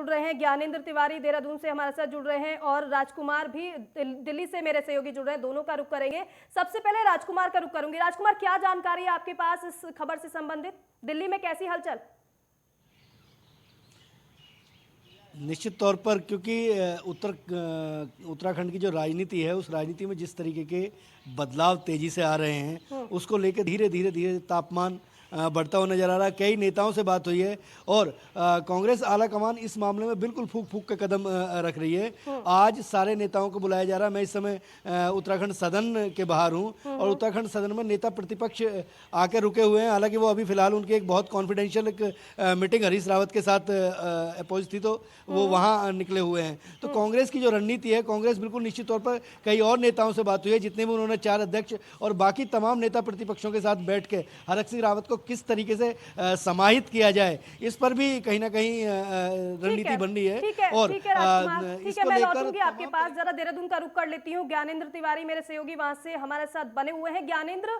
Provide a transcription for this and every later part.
जुड़ रहे हैं ज्ञानेंद्र तिवारी देहरादून से हमारे साथ जुड़ रहे हैं और राजकुमार भी दिल्ली से मेरे सहयोगी जुड़ रहे हैं। दोनों का रुख करेंगे। सबसे पहले राजकुमार का रुख करूंगी। राजकुमार, क्या जानकारी है आपके पास इस खबर से संबंधित? दिल्ली में कैसी हलचल? निश्चित तौर पर, क्योंकि उत्तराखंड की जो राजनीति है, उस राजनीति में जिस तरीके के बदलाव तेजी से आ रहे हैं, उसको लेकर धीरे धीरे धीरे तापमान बढ़ता हुआ नजर आ रहा है। कई नेताओं से बात हुई है और कांग्रेस आला कमान इस मामले में बिल्कुल फूक फूक के कदम रख रही है। आज सारे नेताओं को बुलाया जा रहा है। मैं इस समय उत्तराखंड सदन के बाहर हूं और उत्तराखंड सदन में नेता प्रतिपक्ष आके रुके हुए हैं। हालांकि वो अभी फिलहाल उनकी एक बहुत कॉन्फिडेंशियल एक मीटिंग हरीश रावत के साथ अपोज थी, तो वो वहां निकले हुए हैं। तो कांग्रेस की जो रणनीति है, कांग्रेस बिल्कुल निश्चित तौर पर कई और नेताओं से बात हुई है, जितने भी उन्होंने 4 अध्यक्ष और बाकी तमाम नेता प्रतिपक्षों के साथ बैठ के हरक सिंह रावत को किस तरीके से समाहित किया जाए, इस पर भी कहीं ना कहीं रणनीति बन रही है। और ठीक है राजकुमार, ठीक है, मैं लौटूंगी आपके पास। जरा देहरादून का रुख कर लेती हूँ। ज्ञानेंद्र तिवारी मेरे सहयोगी वहां से हमारे साथ बने हुए हैं। ज्ञानेंद्र,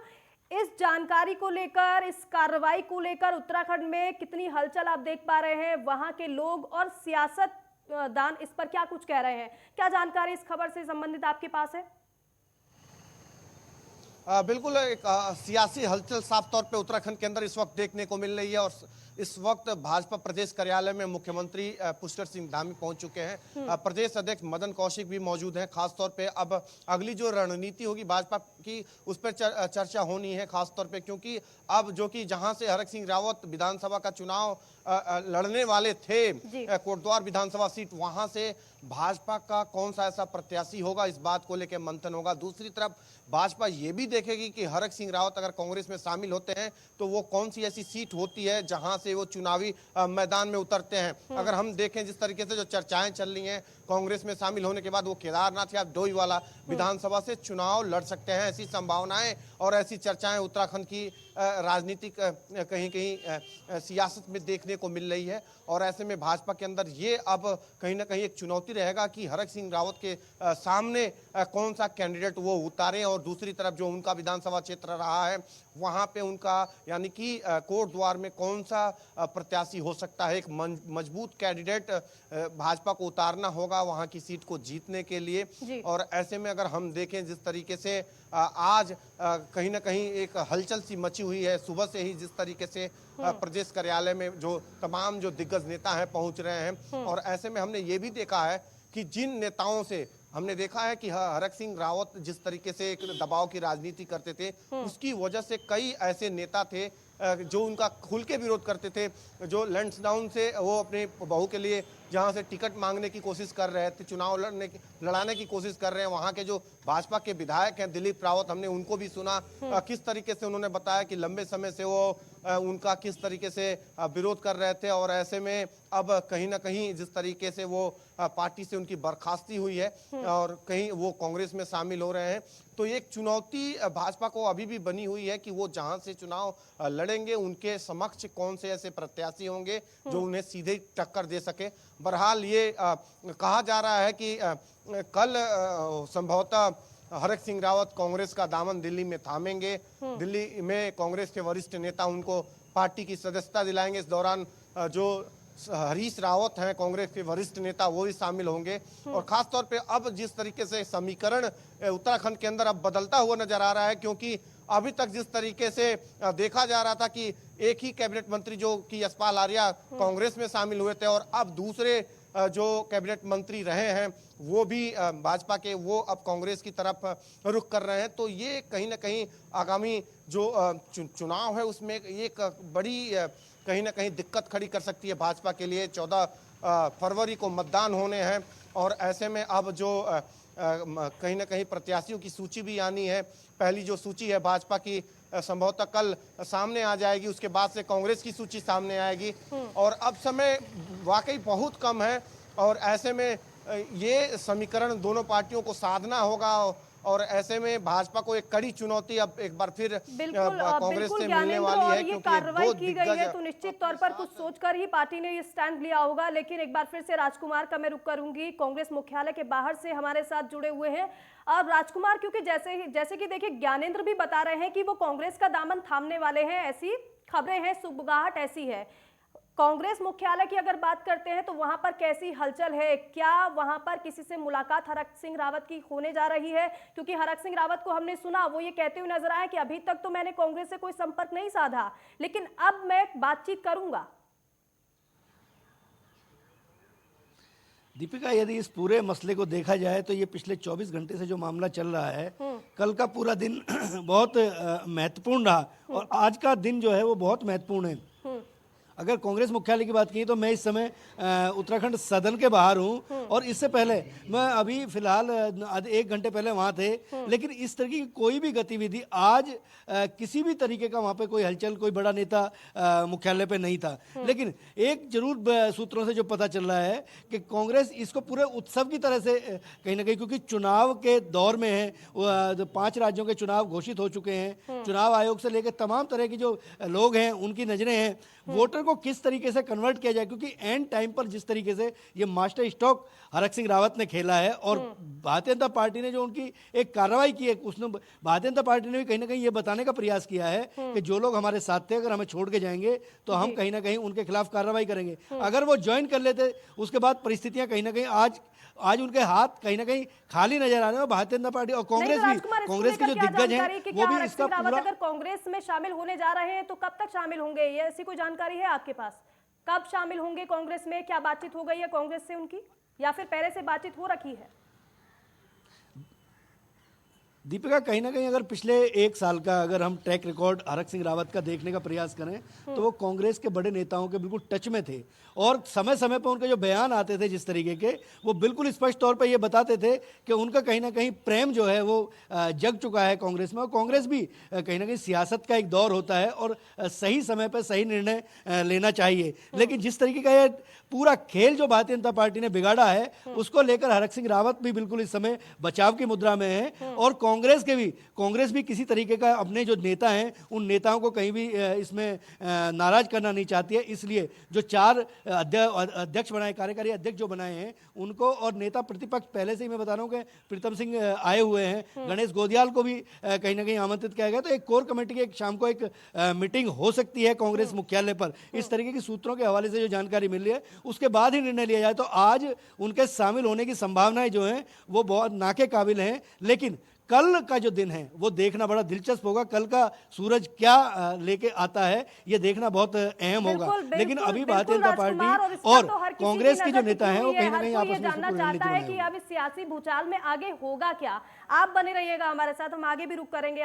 इस जानकारी को लेकर, इस कार्रवाई को लेकर उत्तराखंड में कितनी हलचल आप देख पा रहे हैं? वहां के लोग और सियासतदान इस पर क्या कुछ कह रहे हैं? क्या जानकारी इस खबर से संबंधित आपके पास है? बिल्कुल एक सियासी हलचल साफ तौर पे उत्तराखंड के अंदर इस वक्त देखने को मिल रही है। और इस वक्त भाजपा प्रदेश कार्यालय में मुख्यमंत्री पुष्कर सिंह धामी पहुंच चुके हैं। प्रदेश अध्यक्ष मदन कौशिक भी मौजूद हैं। खास तौर पे अब अगली जो रणनीति होगी भाजपा की, उस पर चर्चा होनी है, खास तौर पे क्योंकि अब जो कि जहां से हरक सिंह रावत विधानसभा का चुनाव लड़ने वाले थे, कोटद्वार विधानसभा सीट, वहां से भाजपा का कौन सा ऐसा प्रत्याशी होगा, इस बात को लेकर मंथन होगा। दूसरी तरफ भाजपा ये भी देखेगी कि हरक सिंह रावत अगर कांग्रेस में शामिल होते हैं तो वो कौन सी ऐसी सीट होती है जहां से वो चुनावी मैदान में उतरते हैं। अगर हम देखें जिस तरीके से जो चर्चाएं चल रही हैं, कांग्रेस में शामिल होने के बाद वो केदारनाथ या डोईवाला विधानसभा से चुनाव लड़ सकते हैं, ऐसी संभावनाएं और ऐसी चर्चाएं उत्तराखंड की राजनीतिक कहीं कहीं सियासत में देखने को मिल रही है। और ऐसे में भाजपा के अंदर ये अब कहीं ना कहीं एक चुनौती रहेगा कि हरक सिंह रावत के सामने कौन सा कैंडिडेट वो उतारें। और दूसरी तरफ जो उनका विधानसभा क्षेत्र रहा है, वहां पे उनका यानी कि कोटद्वार में कौन सा प्रत्याशी हो सकता है। एक मजबूत कैंडिडेट भाजपा को उतारना होगा वहां की सीट को जीतने के लिए। और ऐसे में अगर हम देखें जिस तरीके से आज कहीं ना कहीं एक हलचल सी मची हुई है, सुबह से ही जिस तरीके से प्रदेश कार्यालय में जो तमाम जो दिग्गज नेता हैं पहुंच रहे हैं। और ऐसे में हमने ये भी देखा है कि जिन नेताओं से हमने देखा है कि हरक सिंह रावत जिस तरीके से एक दबाव की राजनीति करते थे, उसकी वजह से कई ऐसे नेता थे जो उनका खुल के विरोध करते थे, जो लैंसडाउन से वो अपने बहू के लिए जहां से टिकट मांगने की कोशिश कर रहे थे, चुनाव लड़ाने की कोशिश कर रहे हैं। वहां के जो भाजपा के विधायक हैं दिलीप रावत, हमने उनको भी सुना किस तरीके से उन्होंने बताया कि लंबे समय से वो उनका किस तरीके से विरोध कर रहे थे। और ऐसे में अब कहीं ना कहीं जिस तरीके से वो पार्टी से उनकी बर्खास्ती हुई है और कहीं वो कांग्रेस में शामिल हो रहे हैं, तो एक चुनौती भाजपा को अभी भी बनी हुई है कि वो जहां से चुनाव लड़ेंगे उनके समक्ष कौन से ऐसे प्रत्याशी होंगे जो उन्हें सीधे टक्कर दे सके। बहरहाल ये कहा जा रहा है कि कल संभवतः हरक सिंह रावत कांग्रेस का दामन दिल्ली में थामेंगे। दिल्ली में कांग्रेस के वरिष्ठ नेता उनको पार्टी की सदस्यता दिलाएंगे। इस दौरान जो हरीश रावत हैं कांग्रेस के वरिष्ठ नेता, वो भी शामिल होंगे। और खास तौर पे अब जिस तरीके से समीकरण उत्तराखंड के अंदर अब बदलता हुआ नजर आ रहा है, क्योंकि अभी तक जिस तरीके से देखा जा रहा था कि एक ही कैबिनेट मंत्री जो कि यशपाल आर्या कांग्रेस में शामिल हुए थे और अब दूसरे जो कैबिनेट मंत्री रहे हैं वो भी भाजपा के, वो अब कांग्रेस की तरफ रुख कर रहे हैं। तो ये कहीं ना कहीं आगामी जो चुनाव है उसमें एक बड़ी कहीं ना कहीं दिक्कत खड़ी कर सकती है भाजपा के लिए। 14 फरवरी को मतदान होने हैं और ऐसे में अब जो कहीं ना कहीं प्रत्याशियों की सूची भी आनी है। पहली जो सूची है भाजपा की संभवतः कल सामने आ जाएगी, उसके बाद से कांग्रेस की सूची सामने आएगी। और अब समय वाकई बहुत कम है और ऐसे में ये समीकरण दोनों पार्टियों को साधना होगा। और ऐसे में भाजपा को एक कड़ी चुनौती अब एक बार फिर कांग्रेस से मिलने वाली है, क्योंकि कार्रवाई की गई है तो निश्चित तौर पर कुछ सोचकर ही पार्टी ने ये स्टैंड लिया होगा। लेकिन एक बार फिर से राजकुमार का मैं रुख करूंगी। कांग्रेस मुख्यालय के बाहर से हमारे साथ जुड़े हुए हैं अब राजकुमार, क्योंकि जैसे कि देखिए ज्ञानेंद्र भी बता रहे हैं कि वो कांग्रेस का दामन थामने वाले हैं, ऐसी खबरें हैं, सुगबुगाहट ऐसी है। कांग्रेस मुख्यालय की अगर बात करते हैं तो वहां पर कैसी हलचल है? क्या वहां पर किसी से मुलाकात हरक सिंह रावत की होने जा रही है? क्योंकि हरक सिंह रावत को हमने सुना, वो ये कहते हुए नजर आए कि अभी तक तो मैंने कांग्रेस से कोई संपर्क नहीं साधा, लेकिन अब मैं बातचीत करूंगा। दीपिका, यदि इस पूरे मसले को देखा जाए तो ये पिछले 24 घंटे से जो मामला चल रहा है, कल का पूरा दिन बहुत महत्वपूर्ण रहा और आज का दिन जो है वो बहुत महत्वपूर्ण है। अगर कांग्रेस मुख्यालय की बात की तो मैं इस समय उत्तराखंड सदन के बाहर हूं और इससे पहले मैं अभी फिलहाल 1 घंटे पहले वहां थे, लेकिन इस तरह की कोई भी गतिविधि आज किसी भी तरीके का वहां पे कोई हलचल, कोई बड़ा नेता मुख्यालय पे नहीं था। लेकिन एक जरूर सूत्रों से जो पता चल रहा है कि कांग्रेस इसको पूरे उत्सव की तरह से कहीं ना कहीं, क्योंकि चुनाव के दौर में है, 5 राज्यों के चुनाव घोषित हो चुके हैं, चुनाव आयोग से लेकर तमाम तरह की जो लोग हैं उनकी नजरें हैं वोटर को किस तरीके से कन्वर्ट किया जाए, क्योंकि एंड टाइम पर जिस तरीके से ये मास्टर स्ट्रोक हरक सिंह रावत ने खेला है और भारतीय जनता पार्टी ने जो उनकी एक कार्रवाई की है, उसने भारतीय जनता पार्टी ने भी कहीं ना कहीं ये बताने का प्रयास किया है कि जो लोग हमारे साथ थे अगर हमें छोड़ के जाएंगे तो हम कहीं ना कहीं उनके खिलाफ कार्रवाई करेंगे। अगर वो ज्वाइन कर लेते उसके बाद परिस्थितियां कहीं ना कहीं आज उनके हाथ कहीं ना कहीं खाली नजर आ रहे हैं। भारतीय जनता पार्टी और कांग्रेस भी, कांग्रेस के जो दिग्गज हैं वो भी इसका पूरा, अगर कांग्रेस में शामिल होने जा रहे हैं तो कब तक शामिल होंगे, ये ऐसी कोई जानकारी है आपके पास? कब शामिल होंगे कांग्रेस में? क्या बातचीत हो गई है कांग्रेस से उनकी, या फिर पहले से बातचीत हो रखी है? दीपिका, कहीं ना कहीं अगर पिछले 1 साल का अगर हम ट्रैक रिकॉर्ड हरक सिंह रावत का देखने का प्रयास करें तो वो कांग्रेस के बड़े नेताओं के बिल्कुल टच में थे और समय समय पर उनके जो बयान आते थे जिस तरीके के, वो बिल्कुल स्पष्ट तौर पर ये बताते थे कि उनका कहीं ना कहीं प्रेम जो है वो जग चुका है कांग्रेस में। और कांग्रेस भी कहीं ना कहीं सियासत का एक दौर होता है और सही समय पर सही निर्णय लेना चाहिए। लेकिन जिस तरीके का ये पूरा खेल जो भारतीय जनता पार्टी ने बिगाड़ा है उसको लेकर हरक सिंह रावत भी बिल्कुल इस समय बचाव की मुद्रा में है और कांग्रेस भी किसी तरीके का अपने जो नेता हैं उन नेताओं को कहीं भी इसमें नाराज करना नहीं चाहती है। इसलिए जो 4 अध्यक्ष बनाए, कार्यकारी अध्यक्ष जो बनाए हैं उनको, और नेता प्रतिपक्ष पहले से ही मैं बता रहा हूं कि प्रीतम सिंह आए हुए हैं, गणेश गोदियाल को भी कहीं ना कहीं आमंत्रित किया गया। तो एक कोर कमेटी की शाम को एक मीटिंग हो सकती है कांग्रेस मुख्यालय पर। इस तरीके की सूत्रों के हवाले से जो जानकारी मिल रही है उसके बाद ही निर्णय लिया जाए। तो आज उनके शामिल होने की संभावनाएं जो हैं वो बहुत नाके काबिल हैं, लेकिन कल का जो दिन है वो देखना बड़ा दिलचस्प होगा। कल का सूरज क्या लेके आता है ये देखना बहुत अहम होगा। लेकिन अभी भारतीय जनता पार्टी और कांग्रेस के जो नेता हैं वो कहीं ना कहीं आपस में जानना चाहता है कि अब इस सियासी भूचाल में आगे होगा क्या। आप बने रहिएगा हमारे साथ, हम आगे भी रुक करेंगे।